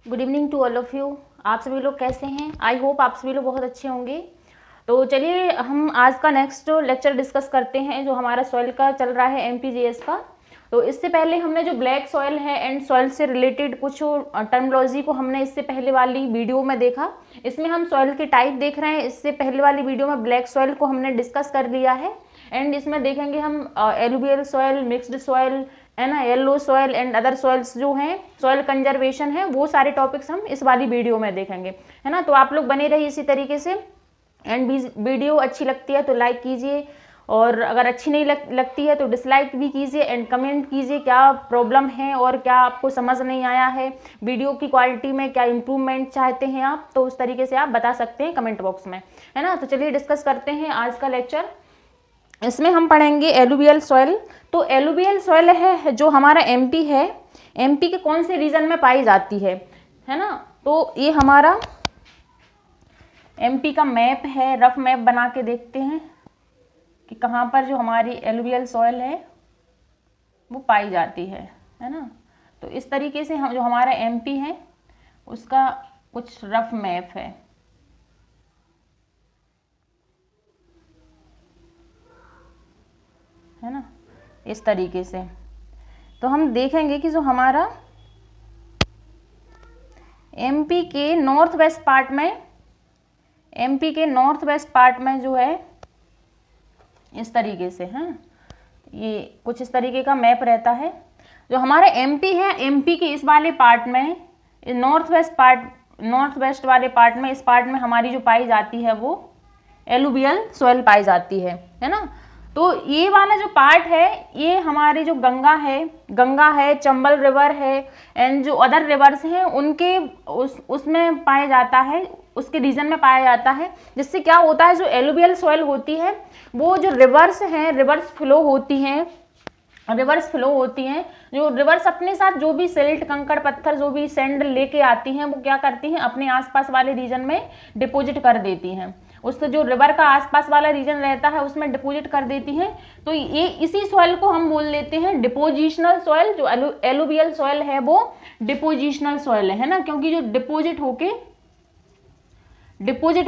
Good evening to all of you. आप सभी लोग कैसे हैं? आई होप आप सभी लोग बहुत अच्छे होंगे। तो चलिए हम आज का नेक्स्ट लेक्चर डिस्कस करते हैं जो हमारा सॉइल का चल रहा है एमपीजीएस का। तो इससे पहले हमने जो ब्लैक सॉइल है एंड सॉइल से रिलेटेड कुछ टर्मिनोलॉजी को हमने इससे पहले वाली वीडियो में देखा। इसमें हम सॉइल के टाइप देख रहे हैं। इससे पहले वाली वीडियो में ब्लैक सॉइल को हमने डिस्कस कर लिया है एंड इसमें देखेंगे हम एलुवियल सॉइल, मिक्स्ड सॉइल है ना, yellow soil and other soils जो हैं, सॉइल कंजर्वेशन है, वो सारे टॉपिक्स हम इस वाली वीडियो में देखेंगे, है ना। तो आप लोग बने रहिए इसी तरीके से एंड वीडियो अच्छी लगती है तो लाइक कीजिए और अगर अच्छी नहीं लगती है तो डिसलाइक भी कीजिए एंड कमेंट कीजिए क्या प्रॉब्लम है और क्या आपको समझ नहीं आया है, वीडियो की क्वालिटी में क्या इम्प्रूवमेंट चाहते हैं आप, तो उस तरीके से आप बता सकते हैं कमेंट बॉक्स में, है ना। तो चलिए डिस्कस करते हैं आज का लेक्चर। इसमें हम पढ़ेंगे एलुवियल सॉइल। तो एलुवियल सॉइल है जो हमारा एमपी है, एमपी के कौन से रीजन में पाई जाती है ना। तो ये हमारा एमपी का मैप है, रफ मैप बना के देखते हैं कि कहाँ पर जो हमारी एलुवियल सॉइल है वो पाई जाती है ना। तो इस तरीके से हम जो हमारा एमपी है उसका कुछ रफ मैप है ना, इस तरीके से। तो हम देखेंगे कि जो हमारा एमपी के नॉर्थ वेस्ट पार्ट में, एमपी के नॉर्थ वेस्ट पार्ट में जो है इस तरीके से है, ये कुछ इस तरीके का मैप रहता है। जो हमारा एमपी है, एमपी के इस वाले पार्ट में, नॉर्थ वेस्ट वाले पार्ट में, इस पार्ट में हमारी जो पाई जाती है वो एलुवियल सॉइल पाई जाती है ना। तो ये वाला जो पार्ट है ये हमारी जो गंगा है, चंबल रिवर है एंड जो अदर रिवर्स हैं उनके उसमें पाया जाता है, उसके रीजन में पाया जाता है। जिससे क्या होता है, जो एलुवियल सॉइल होती है वो जो रिवर्स हैं, रिवर्स फ्लो होती हैं, जो रिवर्स अपने साथ जो भी सिल्ट, कंकड़, पत्थर, जो भी सैंड लेके आती हैं वो क्या करती हैं, अपने आसपास वाले रीजन में डिपॉजिट कर देती हैं। उससे जो रिवर का आसपास वाला रीजन रहता है उसमें डिपॉजिट कर देती हैं। तो ये इसी सॉइल को हम बोल देते हैं डिपोजिशनल सॉइल। जो एलुवियल सॉइल है वो डिपोजिशनल सॉइल है ना, क्योंकि जो डिपॉजिट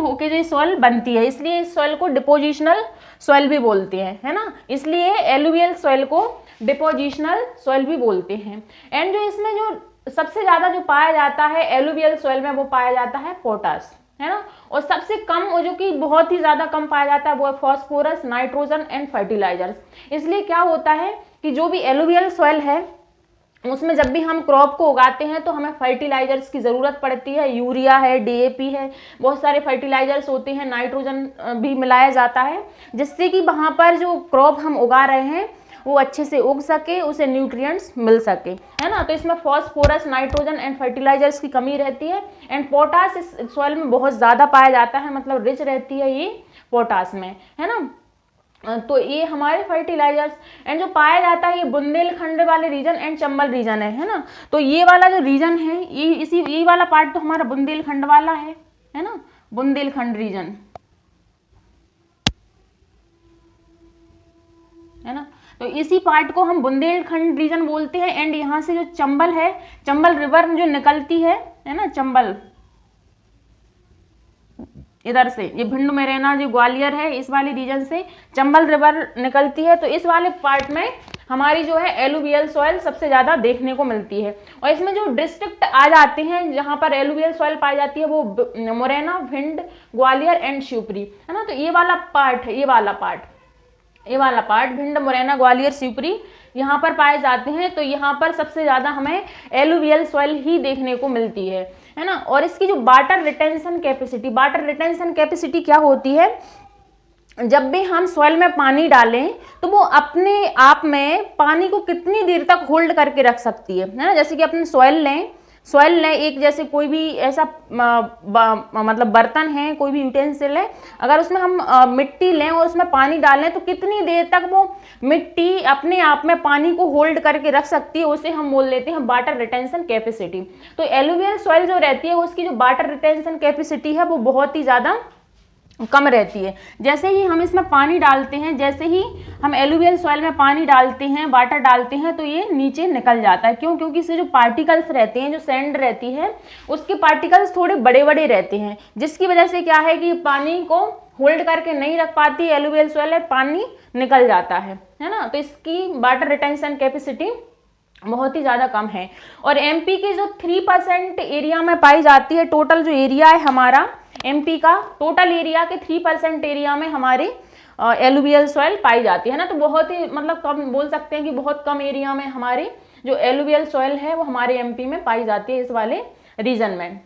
होके जो सॉइल बनती है, इसलिए इस सॉइल को डिपोजिशनल सॉइल भी बोलते हैं, है ना। इसलिए एलुवियल सॉइल को डिपोजिशनल सॉइल भी बोलते हैं। एंड जो इसमें जो सबसे ज्यादा जो पाया जाता है एलुवियल सॉइल में वो पाया जाता है पोटास, है ना। और सबसे कम, और जो कि बहुत ही ज्यादा कम पाया जाता है वो है फॉस्फोरस, नाइट्रोजन एंड फर्टिलाइजर्स। इसलिए क्या होता है कि जो भी एलुवियल सॉइल है उसमें जब भी हम क्रॉप को उगाते हैं तो हमें फर्टिलाइजर्स की ज़रूरत पड़ती है। यूरिया है, डीएपी है, बहुत सारे फर्टिलाइजर्स होते हैं, नाइट्रोजन भी मिलाया जाता है जिससे कि वहाँ पर जो क्रॉप हम उगा रहे हैं वो अच्छे से उग सके, उसे न्यूट्रिएंट्स मिल सके, है ना। तो इसमें फॉस्फोरस, नाइट्रोजन एंड फर्टिलाइजर्स की कमी रहती है। एंड पोटास इस सॉइल में बहुत ज़्यादा पाया जाता है, मतलब रिच रहती है ये पोटास में, है ना। तो ये हमारे फर्टिलाइजर्स एंड जो पाया जाता है ये बुंदेलखंड वाले रीजन एंड चंबल रीजन है ना। तो ये वाला जो रीजन है ये वाला पार्ट तो हमारा बुंदेलखंड वाला है ना, बुंदेलखंड रीजन, है ना। तो इसी पार्ट को हम बुंदेलखंड रीजन बोलते हैं। एंड यहाँ से जो चंबल है, चंबल रिवर जो निकलती है ना, चंबल इधर से, ये भिंड मुरैना जो ग्वालियर है इस वाले रीजन से चंबल रिवर निकलती है। तो इस वाले पार्ट में हमारी जो है एलुवियल सॉइल सबसे ज्यादा देखने को मिलती है। और इसमें जो डिस्ट्रिक्ट आ जाते हैं जहां पर एलुवियल सॉइल पाई जाती है वो मुरैना, भिंड, ग्वालियर एंड शिवपुरी, है ना। तो ये वाला पार्ट है, ये वाला पार्ट भिंड, मुरैना, ग्वालियर, शिवपुरी यहाँ पर पाए जाते हैं। तो यहाँ पर सबसे ज्यादा हमें एलुवियल सॉइल ही देखने को मिलती है ना। और इसकी जो वाटर रिटेंशन कैपेसिटी क्या होती है, जब भी हम सॉइल में पानी डालें तो वो अपने आप में पानी को कितनी देर तक होल्ड करके रख सकती है ना। जैसे कि अपने सॉइल लें एक, जैसे कोई भी ऐसा मतलब बर्तन है, कोई भी यूटेंसिल है, अगर उसमें हम मिट्टी लें और उसमें पानी डालें तो कितनी देर तक वो मिट्टी अपने आप में पानी को होल्ड करके रख सकती है, उसे हम बोल लेते हैं वाटर रिटेंशन कैपेसिटी। तो एलुवियल सॉइल जो रहती है उसकी जो वाटर रिटेंशन कैपेसिटी है वो बहुत ही ज़्यादा कम रहती है। जैसे ही हम इसमें पानी डालते हैं, जैसे ही हम एलुवियल सॉइल में पानी डालते हैं, वाटर डालते हैं, तो ये नीचे निकल जाता है। क्यों? क्योंकि इससे जो पार्टिकल्स रहते हैं, जो सैंड रहती है, उसके पार्टिकल्स थोड़े बड़े बड़े रहते हैं, जिसकी वजह से क्या है कि पानी को होल्ड करके नहीं रख पाती एलुवियल सॉइल है, पानी निकल जाता है ना। तो इसकी वाटर रिटेंशन कैपेसिटी बहुत ही ज़्यादा कम है। और एमपी की जो 3% एरिया में पाई जाती है, टोटल जो एरिया है हमारा एमपी का, टोटल एरिया के 3% एरिया में हमारी एलुवियल सॉइल पाई जाती है ना। तो बहुत ही मतलब कम बोल सकते हैं कि बहुत कम एरिया में हमारी जो एलुवियल सॉइल है वो हमारे एमपी में पाई जाती है, इस वाले रीजन में।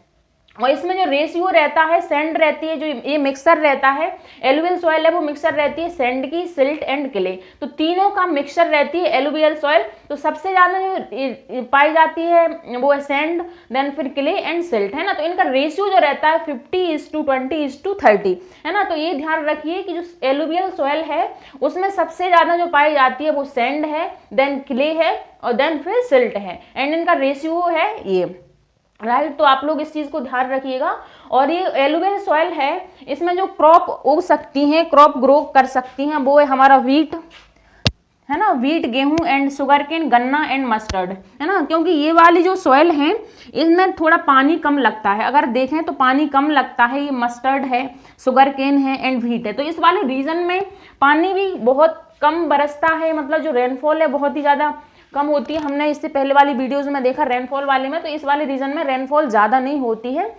और इसमें जो रेशियो रहता है, सैंड रहती है, जो ये मिक्सर रहता है, एलुवियल सॉइल है वो मिक्सर रहती है सैंड की, सिल्ट एंड क्ले, तो तीनों का मिक्सर रहती है एलुवियल सॉइल। तो सबसे ज्यादा जो पाई जाती है वो है सैंड, देन फिर क्ले एंड सिल्ट, है ना। तो इनका रेशियो जो रहता है 50:20:30 है ना। तो ये ध्यान रखिए कि जो एलुवियल सॉइल है उसमें सबसे ज्यादा जो पाई जाती है वो सैंड है, देन क्ले है और देन फिर सिल्ट है, एंड इनका रेशियो है ये, राइट। तो आप लोग इस चीज को ध्यान रखिएगा। और ये एलुवियल सॉइल है, इसमें जो क्रॉप उग सकती हैं, क्रॉप ग्रो कर सकती हैं, वो है हमारा व्हीट, है ना, व्हीट, गेहूं एंड शुगर केन, गन्ना एंड मस्टर्ड, है ना। क्योंकि ये वाली जो सॉइल है इसमें थोड़ा पानी कम लगता है, अगर देखें तो पानी कम लगता है। ये मस्टर्ड है, शुगर केन है एंड व्हीट है। तो इस वाले रीजन में पानी भी बहुत कम बरसता है, मतलब जो रेनफॉल है बहुत ही ज़्यादा कम होती है। हमने इससे पहले वाली वीडियोज़ में देखा रेनफॉल वाले में, तो इस वाले रीजन में रेनफॉल ज़्यादा नहीं होती है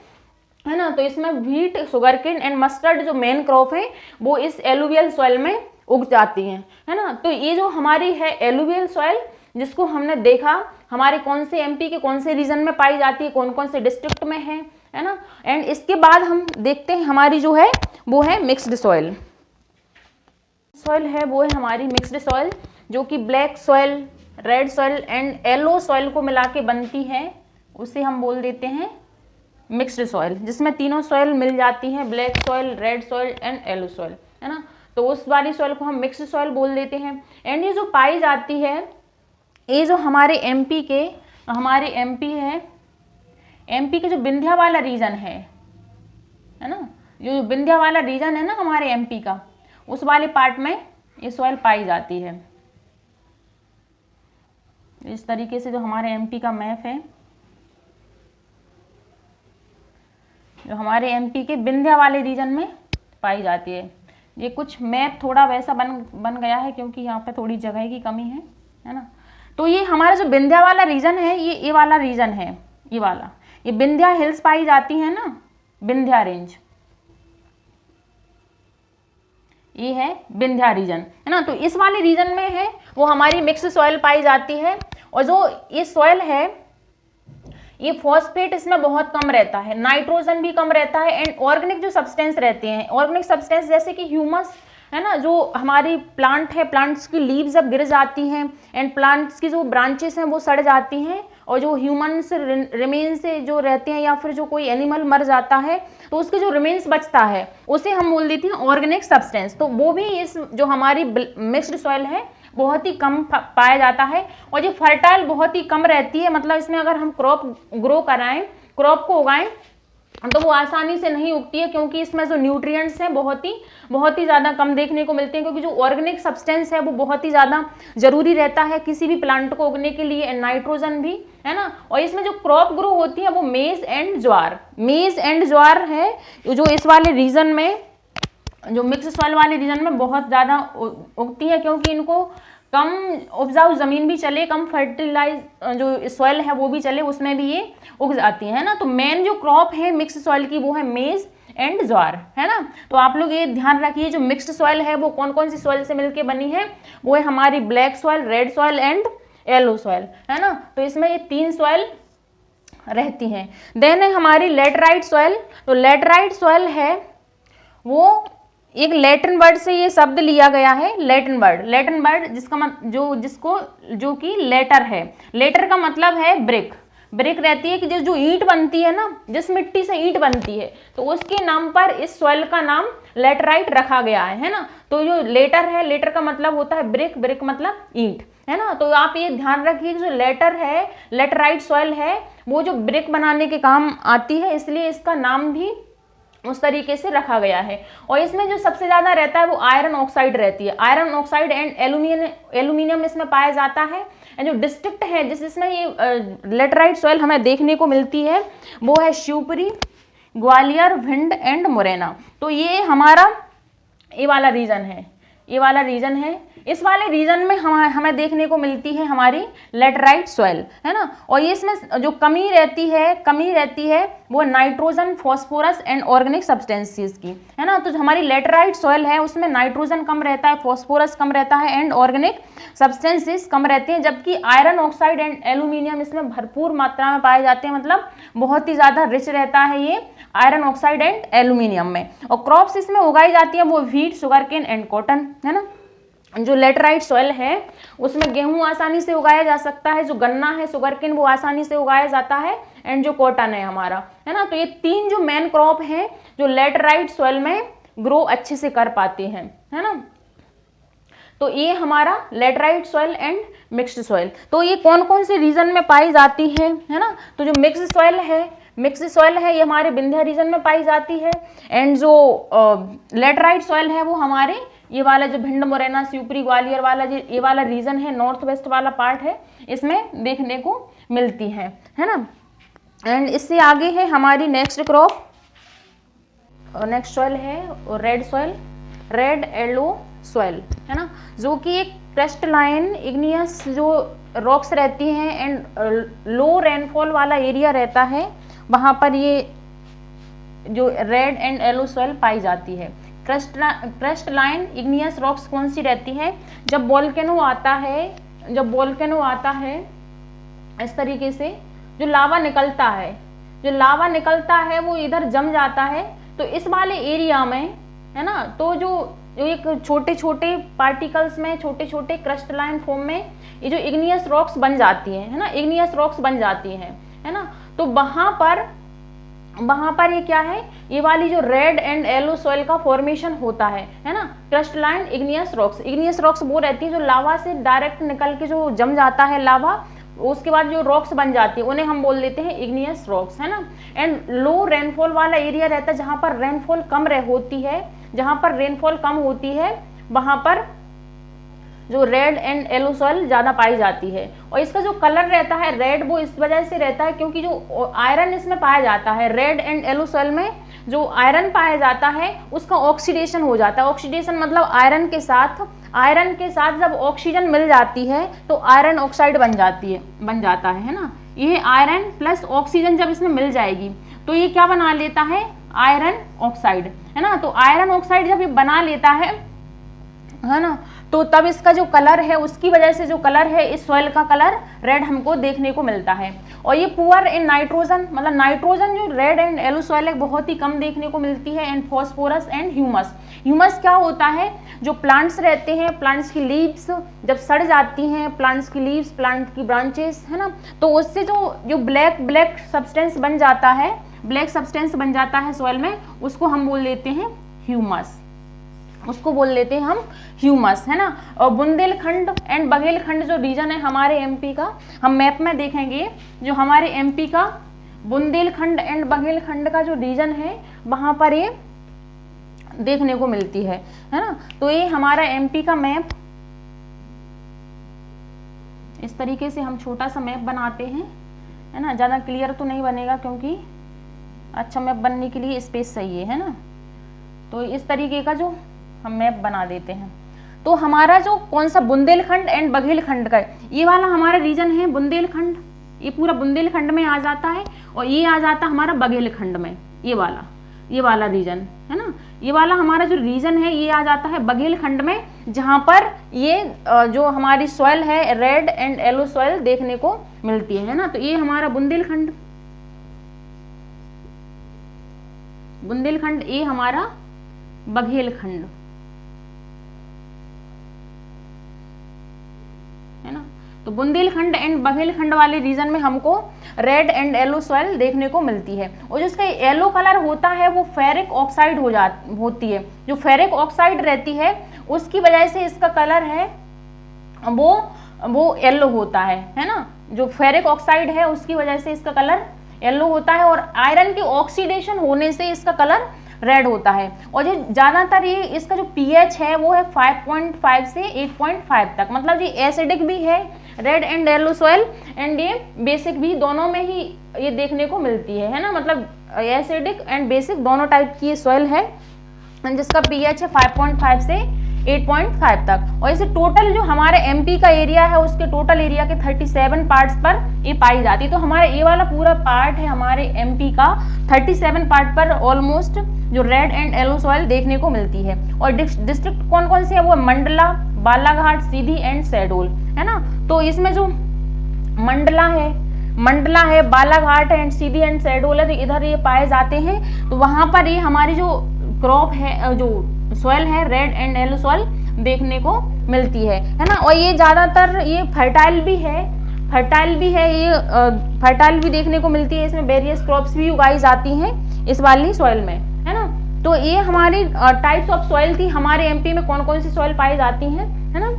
ना। तो इसमें wheat, sugarcane and mustard जो मेन क्रॉप है वो इस एलुवियल सॉइल में उग जाती हैं, है ना। तो ये जो हमारी है एलुवियल सॉइल, जिसको हमने देखा हमारे कौन से एमपी के कौन से रीजन में पाई जाती है, कौन कौन से डिस्ट्रिक्ट में है ना। एंड इसके बाद हम देखते हैं हमारी जो है वो है मिक्स्ड सॉइल। सॉइल है वो है हमारी मिक्स्ड सॉइल, जो कि black soil, red soil and yellow soil को मिला के बनती है, उसे हम बोल देते हैं मिक्स्ड सॉइल, जिसमें तीनों सॉइल मिल जाती हैं, black soil, red soil and yellow soil, है ना। तो उस वाली सॉइल को हम मिक्स्ड सॉइल बोल देते हैं। एंड ये जो पाई जाती है, ये जो हमारे एमपी के, हमारे एमपी है, एमपी के जो विंध्या वाला रीजन है ना, जो विंध्या वाला रीजन है ना हमारे एमपी का, उस वाले पार्ट में ये सॉइल पाई जाती है। इस तरीके से जो हमारे एमपी का मैप है, जो हमारे एमपी के विंध्या वाले रीजन में पाई जाती है। ये कुछ मैप थोड़ा वैसा बन गया है क्योंकि यहाँ पे थोड़ी जगह की कमी है ना। तो ये हमारा जो विंध्या वाला रीजन है, ये वाला रीजन है, ये वाला, ये विंध्या हिल्स पाई जाती है ना, विंध्या रेंज, ये है विंध्या रीजन, है ना। तो इस वाले रीजन में है वो हमारी मिक्स सॉइल पाई जाती है। और जो ये सॉइल है, ये फॉस्फेट इसमें बहुत कम रहता है, नाइट्रोजन भी कम रहता है, एंड ऑर्गेनिक जो सब्सटेंस रहते हैं, ऑर्गेनिक सब्सटेंस जैसे कि ह्यूमस, है ना, जो हमारी प्लांट है, प्लांट्स की लीव्स जब गिर जाती हैं एंड प्लांट्स की जो ब्रांचेस हैं वो सड़ जाती हैं, और जो ह्यूमन्स रिमेन्स जो रहते हैं या फिर जो कोई एनिमल मर जाता है तो उसके जो रिमेन्स बचता है उसे हम बोल देते हैं ऑर्गेनिक सब्सटेंस। तो वो भी इस जो हमारी मिक्स्ड सॉइल है बहुत ही कम पाया जाता है। और ये फर्टाइल बहुत ही कम रहती है, मतलब इसमें अगर हम क्रॉप ग्रो कराएं, क्रॉप को उगाएं, तो वो आसानी से नहीं उगती है, क्योंकि इसमें जो न्यूट्रिएंट्स हैं बहुत ही ज़्यादा कम देखने को मिलते हैं। क्योंकि जो ऑर्गेनिक सब्सटेंस है वो बहुत ही ज़्यादा जरूरी रहता है किसी भी प्लांट को उगने के लिए, नाइट्रोजन भी, है ना। और इसमें जो क्रॉप ग्रो होती है वो मेज एंड ज्वार, मेज एंड ज्वार है जो इस वाले रीजन में, जो मिक्स सॉइल वाले रीजन में बहुत ज़्यादा उगती है, क्योंकि इनको कम उपजाऊ ज़मीन भी चले, कम फर्टिलाइज जो सॉइल है वो भी चले, उसमें भी ये उग जाती है ना। तो मेन जो क्रॉप है मिक्स सॉइल की वो है मेज एंड ज्वार, है ना। तो आप लोग ये ध्यान रखिए, जो मिक्स्ड सॉइल है वो कौन कौन सी सॉइल से मिलकर बनी है, वो है हमारी black soil, red soil and yellow soil, है ना। तो इसमें ये 3 सॉइल रहती हैं। देन है हमारी लेटराइट सॉइल। तो लेटराइट सॉइल है वो एक लैटिन वर्ड से ये शब्द लिया गया है, लैटिन वर्ड जिसका जो कि लेटर है, लेटर का मतलब है ब्रिक, ब्रिक रहती है कि जो ईंट बनती है ना, जिस मिट्टी से ईंट बनती है, तो उसके नाम पर इस सॉइल का नाम लेटराइट रखा गया है ना। तो जो लेटर है, लेटर का मतलब होता है ब्रिक, ब्रिक मतलब ईंट, है ना। तो आप ये ध्यान रखिए कि जो लेटर है, लेटराइट सॉइल है, वो जो ब्रिक बनाने के काम आती है, इसलिए इसका नाम भी उस तरीके से रखा गया है। और इसमें जो सबसे ज्यादा रहता है वो आयरन ऑक्साइड रहती है। आयरन ऑक्साइड एंड एल्यूमिनियम इसमें पाया जाता है। एंड जो डिस्ट्रिक्ट है जिसमें ये लेटराइट सॉइल हमें देखने को मिलती है वो है शिवपुरी, ग्वालियर, भिंड एंड मुरैना। तो ये हमारा ये वाला रीजन है, ये वाला रीजन है। इस वाले रीजन में हमें देखने को मिलती है हमारी लेटराइट सॉइल, है ना। और ये इसमें जो कमी रहती है वो nitrogen, phosphorus and organic substances की, है ना। तो जो हमारी लेटराइट सॉइल है उसमें नाइट्रोजन कम रहता है, फॉस्फोरस कम रहता है एंड ऑर्गेनिक सब्सटेंसेस कम रहते हैं, जबकि आयरन ऑक्साइड एंड एल्यूमिनियम इसमें भरपूर मात्रा में पाए जाते हैं। मतलब बहुत ही ज्यादा रिच रहता है ये आयरन ऑक्साइड एंड एल्यूमिनियम में। और क्रॉप्स इसमें उगाई जाती है वो व्हीट, शुगरकेन एंड कॉटन, है ना। जो लेटराइट सॉइल है उसमें गेहूं आसानी से उगाया जा सकता है, जो गन्ना है, शुगरकेन, वो आसानी से उगाया जाता है, एंड जो कॉटन है हमारा, है ना। तो ये तीन जो मेन क्रॉप हैं जो लेटराइट सॉइल में ग्रो अच्छे से कर पाते हैं, है ना। तो ये हमारा laterite soil and mixed soil. तो ये कौन कौन से रीजन में पाई जाती है ना। तो जो मिक्स्ड सॉइल है ये हमारे विंध्य रीजन में पाई जाती है। एंड जो लेटराइट सॉइल है वो हमारे ये वाला जो भिंड, मुरैना, शिवपुरी, ग्वालियर वाला ये वाला रीजन है, नॉर्थ वेस्ट वाला पार्ट है, इसमें देखने को मिलती है ना। एंड इससे आगे है हमारी नेक्स्ट क्रॉप, नेक्स्ट सॉइल है red soil, red yellow soil, है ना, जो कि एक क्रिस्टलाइन इग्नियस जो रॉक्स रहती हैं एंड लो रेनफॉल वाला एरिया रहता है, वहाँ पर ये जो रेड एंड येलो सॉइल पाई जाती है। क्रिस्टलाइन इग्नियस रॉक्स कौन सी रहती है, जब वोल्केनो आता है इस तरीके से जो लावा निकलता है वो इधर जम जाता है, तो इस वाले एरिया में, है ना, तो जो एक छोटे छोटे पार्टिकल्स में, छोटे छोटे क्रिस्टलाइन फॉर्म में ये जो इग्नियस रॉक्स बन जाती हैं, है ना, इग्नियस रॉक्स बन जाती हैं, है ना। तो वहां पर ये क्या है, ये वाली जो रेड एंड येलो सॉइल का फॉर्मेशन होता है ना। क्रिस्टलाइन इग्नियस रॉक्स वो रहती है जो लावा से डायरेक्ट निकल के जो जम जाता है लावा, उसके बाद जो रॉक्स बन जाती है उन्हें हम बोल देते हैं इग्नियस रॉक्स, है ना। एंड लो रेनफॉल वाला एरिया रहता है जहां पर रेनफॉल कम होती है, वहां पर जो रेड एंड येलो सॉइल ज्यादा पाई जाती है। और इसका जो कलर रहता है रेड, वो इस वजह से रहता है क्योंकि जो आयरन इसमें पाया जाता है, रेड एंड येलो सॉइल में जो आयरन पाया जाता है उसका ऑक्सीडेशन हो जाता है। ऑक्सीडेशन मतलब आयरन के साथ जब ऑक्सीजन मिल जाती है तो आयरन ऑक्साइड बन जाता है ना। ये आयरन प्लस ऑक्सीजन जब इसमें मिल जाएगी तो ये क्या बना लेता है, आयरन ऑक्साइड, है ना। तो आयरन ऑक्साइड जब ये बना लेता है ना, तो तब इसका जो कलर है, उसकी वजह से जो कलर है इस सॉइल का कलर रेड हमको देखने को मिलता है। और ये पुअर इन नाइट्रोजन, मतलब नाइट्रोजन जो रेड एंड येलो सॉइल है बहुत ही कम देखने को मिलती है। एंड फॉस्फोरस एंड ह्यूमस क्या होता है, जो प्लांट्स रहते हैं, प्लांट्स की लीव्स जब सड़ जाती हैं, प्लांट्स की लीव्स, प्लांट की ब्रांचेस, है ना, तो उससे जो ब्लैक सब्सटेंस बन जाता है सॉइल में, उसको हम बोल देते हैं ह्यूमस, है ना। और बुंदेलखंड एंड बघेलखंड जो रीजन है हमारे एमपी का, हम मैप में देखेंगे, जो हमारे एमपी का बुंदेलखंड एंड बघेलखंड का जो रीजन है वहां पर ये देखने को मिलती है ना। तो ये हमारा एमपी का मैप, इस तरीके से हम छोटा सा मैप बनाते हैं, है ना। ज्यादा क्लियर तो नहीं बनेगा क्योंकि अच्छा मैप बनने के लिए स्पेस चाहिए, है ना। तो इस तरीके का जो हम मैप बना देते हैं, तो हमारा जो कौन सा बुंदेलखंड एंड बघेलखंड का ये वाला हमारा रीजन है बुंदेलखंड, ये पूरा बुंदेलखंड में आ जाता है। और ये आ जाता हमारा बघेलखंड में, ये वाला रीजन, है ना। ये वाला हमारा जो रीजन है ये आ जाता है बघेलखंड में, जहां पर ये जो हमारी सॉइल है रेड एंड येलो सॉइल देखने को मिलती है ना। तो ये हमारा बुंदेलखंड, ये हमारा बघेलखंड, है ना। तो बुंदेलखंड एंड बघेलखंड वाले रीजन में हमको रेड एंड येलो सॉइल देखने को मिलती है। और जो इसका येलो कलर होता है वो फेरिक ऑक्साइड होती है, जो फेरिक ऑक्साइड रहती है उसकी वजह से इसका कलर है वो येलो होता है ना। जो फेरिक ऑक्साइड है उसकी वजह से इसका कलर येलो होता है। और आयरन की ऑक्सीडेशन होने से इसका कलर रेड होता है। और जो ज़्यादातर ये इसका जो pH है वो है 5.5 से 8.5 तक, मतलब ये एसिडिक भी है red and yellow soil, and ये बेसिक भी, दोनों में ही ये देखने को मिलती है ना, मतलब एसिडिक एंड बेसिक दोनों टाइप की ये सॉइल है, जिसका pH है 5.5 से 8.5 तक। और इसे टोटल जो हमारे एमपी का एरिया है उसके टोटल एरिया के 37 पार्ट्स पर ये पाई जाती है। तो हमारा ये वाला पूरा पार्ट है हमारे एमपी का 37 पार्ट पर ऑलमोस्ट जो रेड एंड येलो सॉइल देखने को मिलती है। और डिस्ट्रिक्ट कौन कौन से है वो मंडला, बालाघाट, सीधी एंड शहडोल, है ना। तो इसमें जो मंडला है, Balaghat and Sidhi and Shahdol है, तो इधर ये पाए जाते हैं। तो वहां पर ये हमारी जो क्रॉप है, जो सॉइल है रेड एंड येलो सॉइल देखने को मिलती है ना। और ये ज़्यादातर ये फर्टाइल भी है, ये फर्टाइल भी देखने को मिलती है। इसमें वेरियस क्रॉप्स भी उगाई जाती हैं इस वाली सॉइल में, है ना। तो ये हमारी टाइप्स ऑफ सॉइल थी। हमारे एमपी में कौन कौन सी सॉइल पाई जाती हैं, है ना।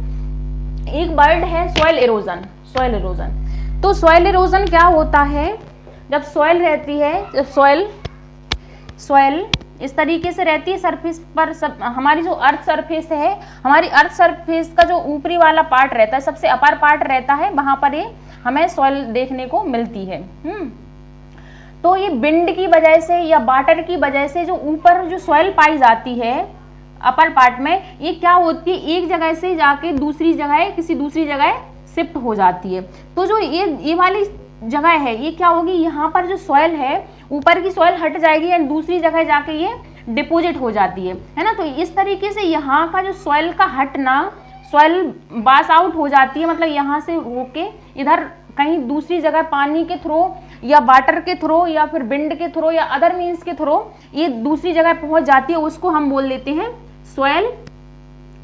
एक वर्ड है सॉइल इरोजन। तो सॉइल इरोजन क्या होता है, जब सॉइल रहती है, जब सॉइल इस तरीके से रहती है सरफेस पर, हमारी जो अर्थ सरफेस है, हमारी अर्थ सरफेस का जो ऊपरी वाला पार्ट रहता है, सबसे अपर पार्ट रहता है, वहां पर ये हमें सॉइल देखने को मिलती है। तो ये विंड की वजह से या वाटर की वजह से जो ऊपर जो सॉइल पाई जाती है अपर पार्ट में, ये क्या होती है, एक जगह से जाके दूसरी जगह, किसी दूसरी जगह शिफ्ट हो जाती है। तो जो ये वाली जगह है, ये क्या होगी, यहाँ पर जो सॉइल है, ऊपर की सॉइल हट जाएगी एंड दूसरी जगह जाके ये डिपोजिट हो जाती है ना। तो इस तरीके से यहाँ का जो सॉइल का हटना, सॉइल पास आउट हो जाती है, मतलब यहाँ से होके इधर कहीं दूसरी जगह पानी के थ्रू या वाटर के थ्रू या फिर विंड के थ्रू या अदर मीन्स के थ्रू ये दूसरी जगह पहुंच जाती है, उसको हम बोल देते हैं सॉइल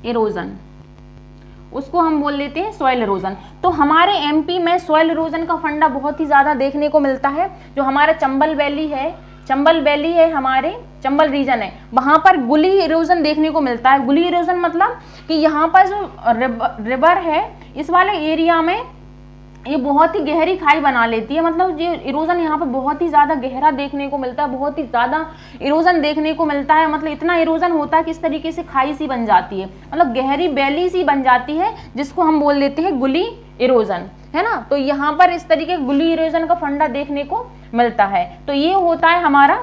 इरोजन। Soil erosion. तो हमारे एमपी में सॉइल इरोजन का फंडा बहुत ही ज़्यादा देखने को मिलता है। जो हमारा चंबल वैली है, हमारे चंबल रीजन है, वहाँ पर गुली इरोजन देखने को मिलता है। गुली इरोजन मतलब कि यहाँ पर जो रिवर है, इस वाले एरिया में ये बहुत ही गहरी खाई बना लेती है, मतलब ये इरोजन यहाँ पर बहुत ही ज़्यादा गहरा देखने को मिलता है, बहुत ही ज़्यादा इरोजन देखने को मिलता है। मतलब इतना इरोजन होता है कि इस तरीके से खाई सी बन जाती है, मतलब गहरी वैली सी बन जाती है, जिसको हम बोल देते हैं गुली इरोजन, है ना। तो यहाँ पर इस तरीके गुली इरोजन का फंडा देखने को मिलता है। तो ये होता है हमारा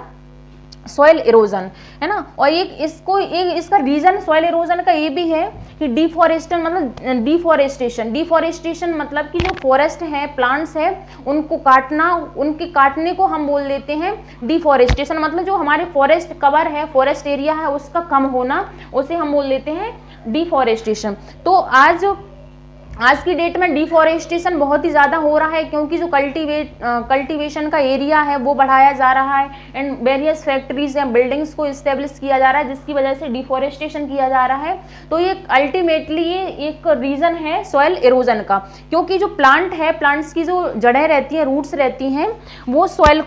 सॉइल इरोजन, है ना। और इसका रीजन सॉइल इरोजन का ये भी है कि डिफॉरेस्टेशन मतलब कि जो फॉरेस्ट है, प्लांट्स है, उनको काटना, उनके काटने को हम बोल देते हैं डिफॉरेस्टेशन। मतलब जो हमारे फॉरेस्ट कवर है, फॉरेस्ट एरिया है, उसका कम होना, उसे हम बोल देते हैं डिफॉरेस्टेशन। तो आज की डेट में डिफॉरेस्टेशन बहुत ही ज़्यादा हो रहा है, क्योंकि जो कल्टीवेशन का एरिया है वो बढ़ाया जा रहा है एंड वेरियस फैक्ट्रीज या बिल्डिंग्स को इस्टेब्लिश किया जा रहा है, जिसकी वजह से डिफॉरेस्टेशन किया जा रहा है। तो ये अल्टीमेटली ये एक रीज़न है सॉइल इरोजन का, क्योंकि जो प्लांट्स की जो जड़ें रहती हैं, रूट्स रहती हैं, वो सॉइल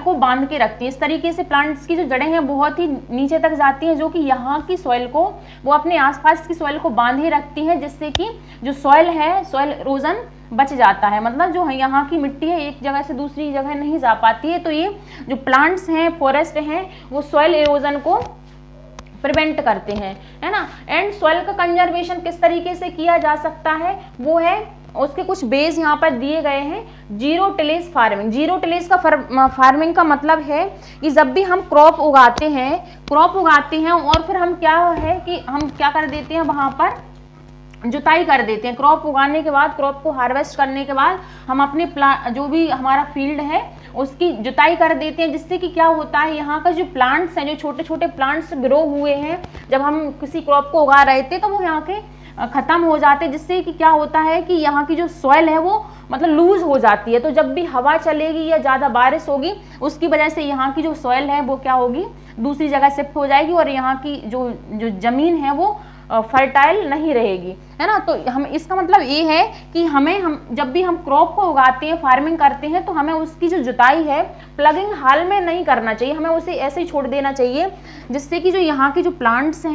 को बांध के रखती है। इस तरीके से प्लांट्स की जो जड़ें हैं बहुत ही नीचे तक जाती हैं, जो कि यहाँ की सॉइल को, वो अपने आसपास की सॉइल को बांधे रखती हैं, जिससे कि जो सॉइल है, सॉइल इरोजन बच जाता है। मतलब जो यहाँ की मिट्टी है एक जगह से दूसरी जगह नहीं जा पाती है। तो ये जो प्लांट्स हैं, फॉरेस्ट हैं, वो सॉइल इरोजन को प्रिवेंट करते हैं, है ना। एंड सॉइल का कंजर्वेशन किस तरीके से किया जा सकता है, वो है, उसके कुछ बेस यहाँ पर दिए गए हैं। जीरो टिलेज का फार्मिंग का मतलब है कि जब भी हम क्रॉप उगाते हैं और फिर हम क्या कर देते हैं, वहाँ पर जुताई कर देते हैं। क्रॉप उगाने के बाद, क्रॉप को हार्वेस्ट करने के बाद हम अपने जो भी हमारा फील्ड है उसकी जुताई कर देते हैं, जिससे कि क्या होता है, यहाँ का जो प्लांट्स हैं, जो छोटे छोटे प्लांट्स ग्रो हुए हैं जब हम किसी क्रॉप को उगा रहे थे, तो वो यहाँ के ख़त्म हो जाते, जिससे कि क्या होता है कि यहाँ की जो सॉइल है वो मतलब लूज हो जाती है। तो जब भी हवा चलेगी या ज़्यादा बारिश होगी, उसकी वजह से यहाँ की जो सॉइल है वो क्या होगी, दूसरी जगह शिफ्ट हो जाएगी और यहाँ की जो ज़मीन है वो फर्टाइल नहीं रहेगी, है ना। तो हम इसका मतलब ये है कि हम जब भी हम क्रॉप को उगाते हैं, फार्मिंग करते हैं, तो हमें उसकी जो जुताई है प्लगिंग हाल में नहीं करना चाहिए, हमें उसे ऐसे ही छोड़ देना चाहिए, जिससे कि जो यहाँ के जो प्लांट्स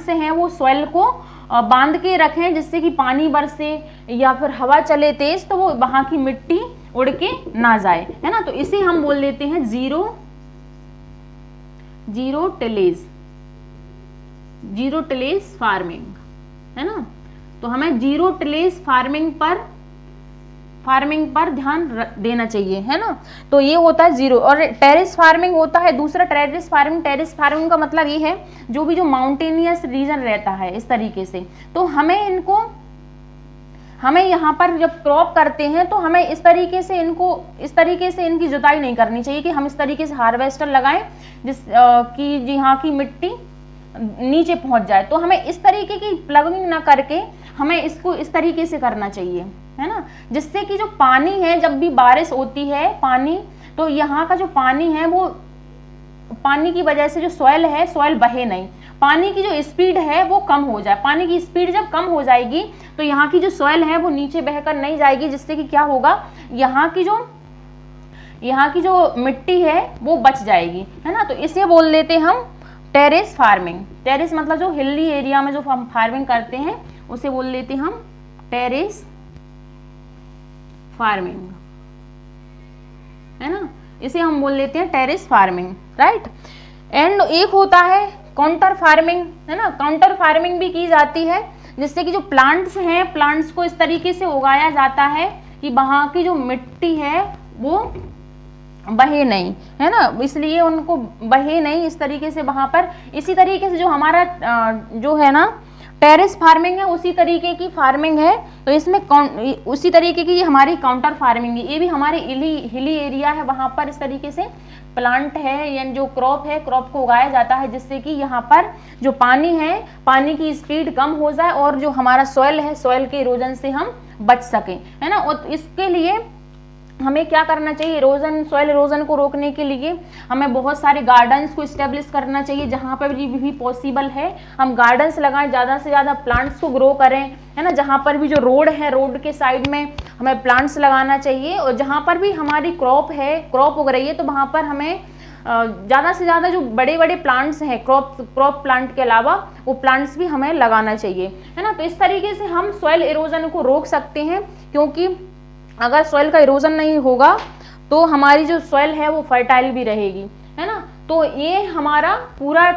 हैं वो सॉइल को बांध के रखें, जिससे कि पानी बरसे या फिर हवा चले तेज, तो वो वहाँ की मिट्टी उड़ के ना जाए, है ना। तो इसे हम बोल देते हैं जीरो जीरो टिलेज फार्मिंग, है ना। तो हमें जीरो टिलेज फार्मिंग पर ध्यान देना चाहिए, है ना। तो ये होता है जीरो। और टेरेस फार्मिंग होता है दूसरा, टेरेस फार्मिंग का मतलब ये है जो भी जो माउंटेनियस रीजन रहता है इस तरीके से, तो हमें यहाँ पर जब क्रॉप करते हैं तो हमें इस तरीके से इनकी जुताई नहीं करनी चाहिए कि हम इस तरीके से हार्वेस्टर लगाएं कि यहाँ की मिट्टी नीचे पहुंच जाए। तो हमें इस तरीके की प्लगिंग ना करके हमें इसको इस तरीके से करना चाहिए, है ना, जिससे कि जो पानी है, जब भी बारिश होती है पानी, तो यहाँ का जो पानी है वो पानी की वजह से जो सॉइल बहे नहीं, पानी की जो स्पीड है वो कम हो जाए। पानी की स्पीड जब कम हो जाएगी तो यहाँ की जो सॉइल है वो नीचे बहकर नहीं जाएगी, जिससे कि क्या होगा, यहाँ की जो मिट्टी है वो बच जाएगी, है ना। तो इसे बोल देते हम टेरेस फार्मिंग। टेरेस मतलब जो हिली एरिया में जो हम फार्मिंग करते हैं उसे बोल लेते हम टेरेस फार्मिंग, है ना, इसे हम बोल लेते हैं टेरेस फार्मिंग, राइट। एंड एक होता है काउंटर फार्मिंग, है ना। काउंटर फार्मिंग भी की जाती है, जिससे कि जो प्लांट्स हैं, प्लांट्स को इस तरीके से उगाया जाता है कि वहाँ की जो मिट्टी है वो बहे नहीं, है ना, इसलिए उनको बहे नहीं इस तरीके से वहाँ पर। इसी तरीके से जो हमारा जो है ना टेरेस फार्मिंग है उसी तरीके की फार्मिंग है, तो इसमें उसी तरीके की हमारी काउंटर फार्मिंग है। ये भी हमारे हिली एरिया है, वहाँ पर इस तरीके से प्लांट है या जो क्रॉप है, क्रॉप को उगाया जाता है, जिससे कि यहाँ पर जो पानी है, पानी की स्पीड कम हो जाए और जो हमारा सॉइल है, सॉइल के इरोजन से हम बच सकें, है ना। और इसके लिए हमें क्या करना चाहिए, सॉइल इरोजन को रोकने के लिए हमें बहुत सारे गार्डन्स को इस्टेब्लिश करना चाहिए। जहाँ पर भी पॉसिबल है हम गार्डन्स लगाएं, ज़्यादा से ज़्यादा प्लांट्स को ग्रो करें, है ना। जहाँ पर भी जो रोड है, रोड के साइड में हमें प्लांट्स लगाना चाहिए। और जहाँ पर भी हमारी क्रॉप उग रही है, तो वहाँ पर हमें ज़्यादा से ज़्यादा जो बड़े बड़े प्लांट्स हैं, क्रॉप प्लांट के अलावा, वो प्लांट्स भी हमें लगाना चाहिए, है ना। तो इस तरीके से हम सॉइल इरोजन को रोक सकते हैं, क्योंकि अगर सॉइल का इरोजन नहीं होगा तो हमारी जो सॉइल है वो फर्टाइल भी रहेगी, है ना। तो ये हमारा पूरा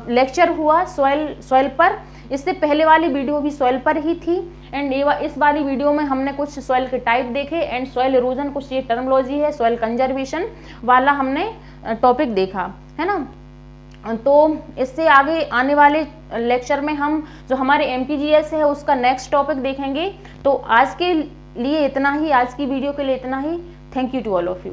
लेक्चर हुआ सॉइल पर। इससे पहले वाली वीडियो भी सॉइल पर ही थी, एंड इस वाली वीडियो में हमने कुछ सॉइल के टाइप देखे, एंड सॉइल इरोजन कुछ ये टर्मोलॉजी है, सॉइल कंजर्वेशन वाला हमने टॉपिक देखा, है ना। तो इससे आगे आने वाले लेक्चर में हम जो हमारे MPGS है उसका नेक्स्ट टॉपिक देखेंगे। तो आज के लिए इतना ही, आज की वीडियो के लिए इतना ही। Thank you to all of you.